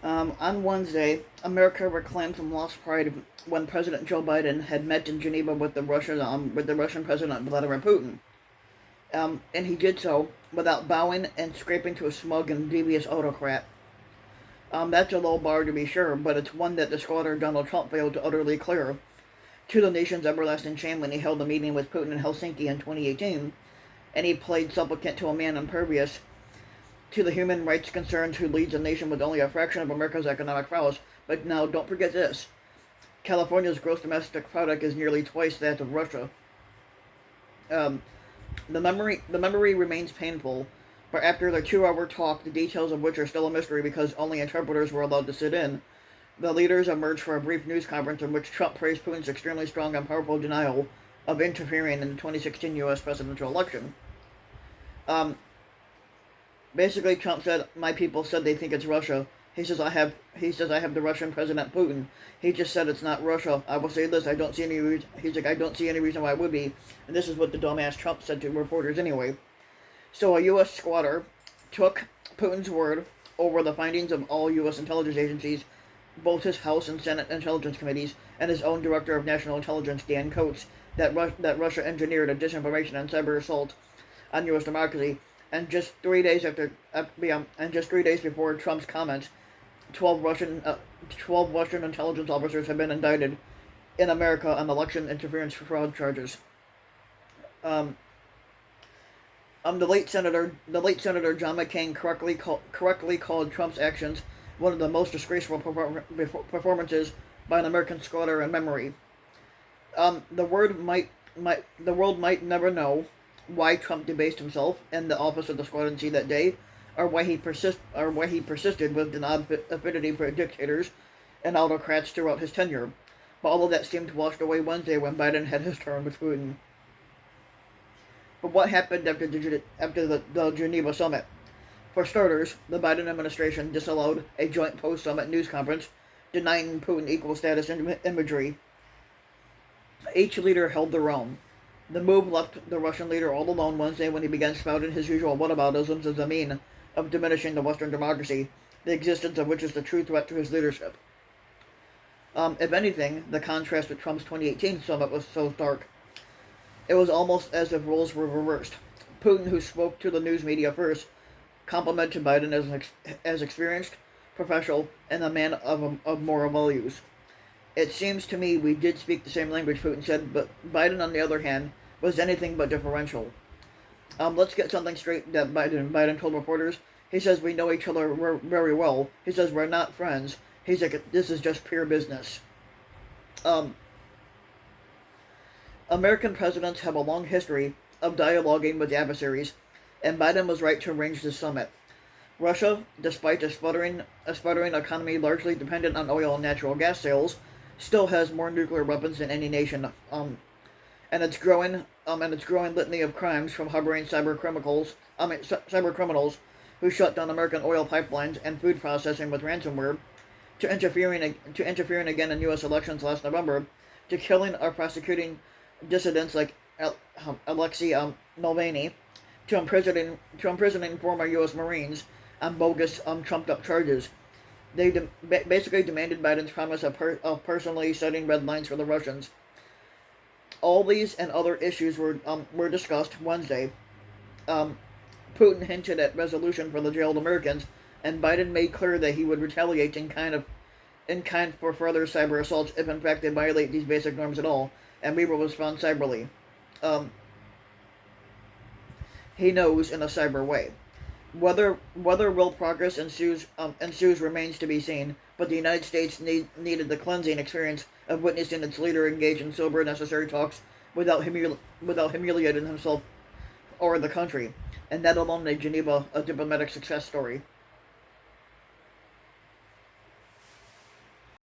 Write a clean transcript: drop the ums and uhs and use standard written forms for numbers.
On Wednesday, America reclaimed some lost pride when President Joe Biden had met in Geneva with the Russian President Vladimir Putin. And he did so without bowing and scraping to a smug and devious autocrat. That's a low bar to be sure, but it's one that the squatter Donald Trump failed to utterly clear. To the nation's everlasting shame when he held a meeting with Putin in Helsinki in 2018, and he played supplicant to a man impervious to the human rights concerns who leads a nation with only a fraction of America's economic prowess. But now, don't forget this. California's gross domestic product is nearly twice that of Russia. Um, the memory remains painful, but after their 2-hour talk, the details of which are still a mystery because only interpreters were allowed to sit in, the leaders emerged for a brief news conference in which Trump praised Putin's extremely strong and powerful denial of interfering in the 2016 U.S. presidential election. Um, Basically, Trump said, "My people said they think it's Russia." He says, I have the Russian President Putin. He just said it's not Russia. I will say this: I don't see any reason. He's like, I don't see any reason why it would be. And this is what the dumbass Trump said to reporters anyway. So a U.S. squatter took Putin's word over the findings of all U.S. intelligence agencies, both his House and Senate intelligence committees, and his own Director of National Intelligence, Dan Coats, that Russia engineered a disinformation and cyber assault on U.S. democracy. And just 3 days before Trump's comments, 12 Russian intelligence officers have been indicted in America on election interference fraud charges. Um, the late Senator John McCain correctly called Trump's actions one of the most disgraceful performances by an American scholar in memory. The world might never know why Trump debased himself in the office of the squadron that day, or why he persisted with an odd affinity for dictators and autocrats throughout his tenure. But all of that seemed washed away Wednesday when Biden had his turn with Putin. But what happened after the Geneva summit? For starters, the Biden administration disallowed a joint post-summit news conference denying Putin equal status imagery. Each leader held their own. The move left the Russian leader all alone Wednesday when he began spouting his usual whataboutisms as a mean of diminishing the Western democracy, the existence of which is the true threat to his leadership. If anything, the contrast with Trump's 2018 summit was so stark. It was almost as if roles were reversed. Putin, who spoke to the news media first, complimented Biden as experienced, professional, and a man of moral values. It seems to me we did speak the same language, Putin said, but Biden, on the other hand, was anything but differential. Let's get something straight that Biden told reporters. He says we know each other very well. He says we're not friends. He's like, this is just pure business. Um, American presidents have a long history of dialoguing with adversaries, and Biden was right to arrange this summit. Russia, despite a sputtering economy largely dependent on oil and natural gas sales, still has more nuclear weapons than any nation. And its growing litany of crimes from harboring cyber criminals who shut down American oil pipelines and food processing with ransomware, to interfering again in U.S. elections last November, to killing or prosecuting dissidents like Alexei Navalny, to imprisoning former U.S. Marines on bogus, trumped-up charges. They basically demanded Biden's promise of personally setting red lines for the Russians. All these and other issues were discussed Wednesday. Putin hinted at resolution for the jailed Americans, and Biden made clear that he would retaliate in kind for further cyber assaults if in fact they violate these basic norms at all, and we will respond cyberly. He knows in a cyber way. Whether real progress ensues remains to be seen, but the United States needed the cleansing experience of witnessing its leader engage in sober, necessary talks without humiliating himself or the country, and that alone made Geneva a diplomatic success story.